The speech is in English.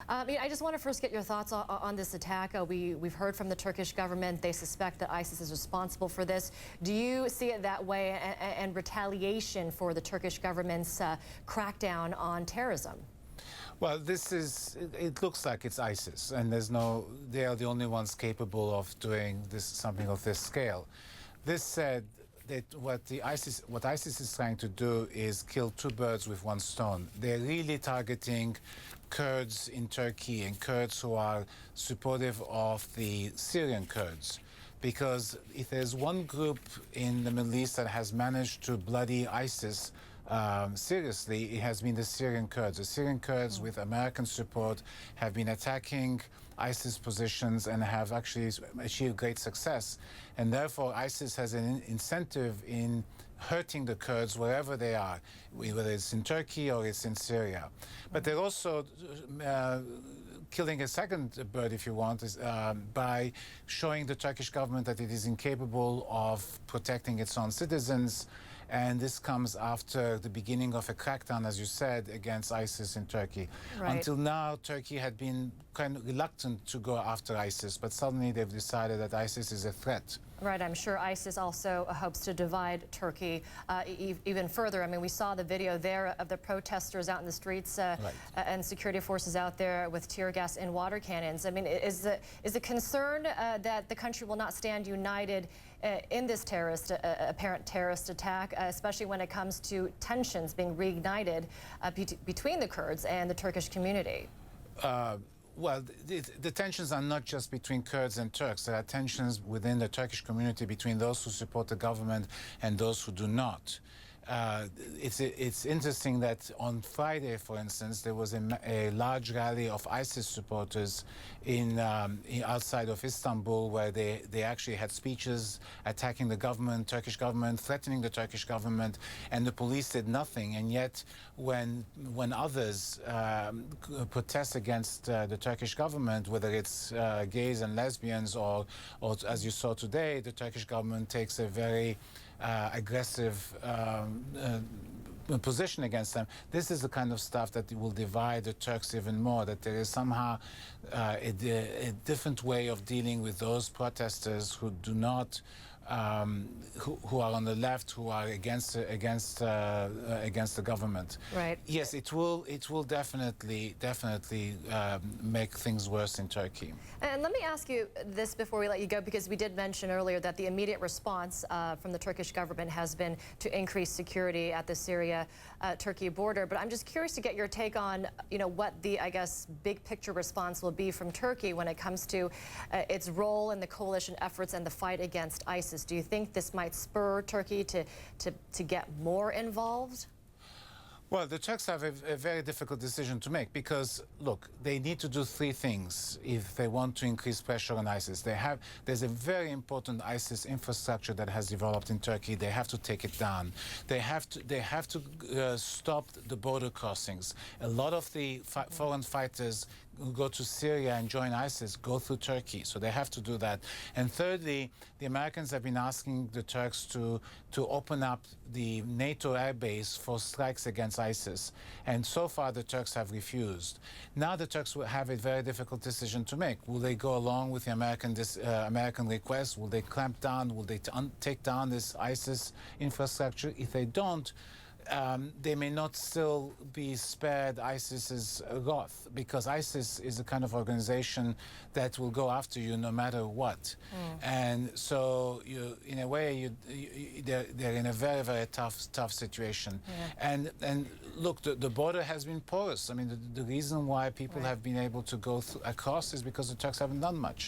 I just want to first get your thoughts on this attack. We've heard from the Turkish government. They suspect that ISIS is responsible for this. Do you see it that way, and retaliation for the Turkish government's crackdown on terrorism? Well, it looks like it's ISIS, and they are the only ones capable of doing something of this scale. This said, that what ISIS is trying to do is kill two birds with one stone. They're really targeting Kurds in Turkey and Kurds who are supportive of the Syrian Kurds. Because if there's one group in the Middle East that has managed to bloody ISIS seriously, it has been the Syrian Kurds. The Syrian Kurds, with American support, have been attacking ISIS positions and have actually achieved great success. And therefore, ISIS has an incentive in hurting the Kurds wherever they are, whether it's in Turkey or it's in Syria. But they're also killing a second bird, if you want, by showing the Turkish government that it is incapable of protecting its own citizens. And this comes after the beginning of a crackdown, as you said, against ISIS in Turkey. Right. Until now, Turkey had been kind of reluctant to go after ISIS, but suddenly they've decided that ISIS is a threat. Right, I'm sure ISIS also hopes to divide Turkey even further. I mean, we saw the video there of the protesters out in the streets and security forces out there with tear gas and water cannons. I mean, is the concern that the country will not stand united in this apparent terrorist attack, especially when it comes to tensions being reignited between the Kurds and the Turkish community? Well, the tensions are not just between Kurds and Turks. There are tensions within the Turkish community between those who support the government and those who do not. It's interesting that on Friday, for instance, there was a large rally of ISIS supporters outside of Istanbul, where they actually had speeches attacking the government, Turkish government, threatening the Turkish government, and the police did nothing. And yet, when others protest against the Turkish government, whether it's gays and lesbians or as you saw today, the Turkish government takes a very aggressive position against them. This is the kind of stuff that will divide the Turks even more, that there is somehow a different way of dealing with those protesters who do not who are on the left, who are against the government. Right. Yes, it will definitely make things worse in Turkey. And let me ask you this before we let you go, because we did mention earlier that the immediate response from the Turkish government has been to increase security at the Syria-Turkey border. But I'm just curious to get your take on, what the, I guess, big picture response will be from Turkey when it comes to its role in the coalition efforts and the fight against ISIS. Do you think this might spur Turkey to get more involved? Well, the Turks have a very difficult decision to make because, look, they need to do three things if they want to increase pressure on ISIS. There's a very important ISIS infrastructure that has developed in Turkey. They have to take it down. They have to stop the border crossings. A lot of the foreign fighters who go to Syria and join ISIS go through Turkey, so they have to do that. And thirdly, the Americans have been asking the Turks to open up the NATO airbase for strikes against ISIS. And so far, the Turks have refused. Now the Turks will have a very difficult decision to make. Will they go along with the American request? Will they clamp down? Will they take down this ISIS infrastructure? If they don't, they may not still be spared ISIS's wrath, because ISIS is the kind of organization that will go after you no matter what. And so, in a way, they're in a very, very tough situation. Yeah. And look, the border has been porous. I mean, the reason why people have been able to go across is because the Turks haven't done much.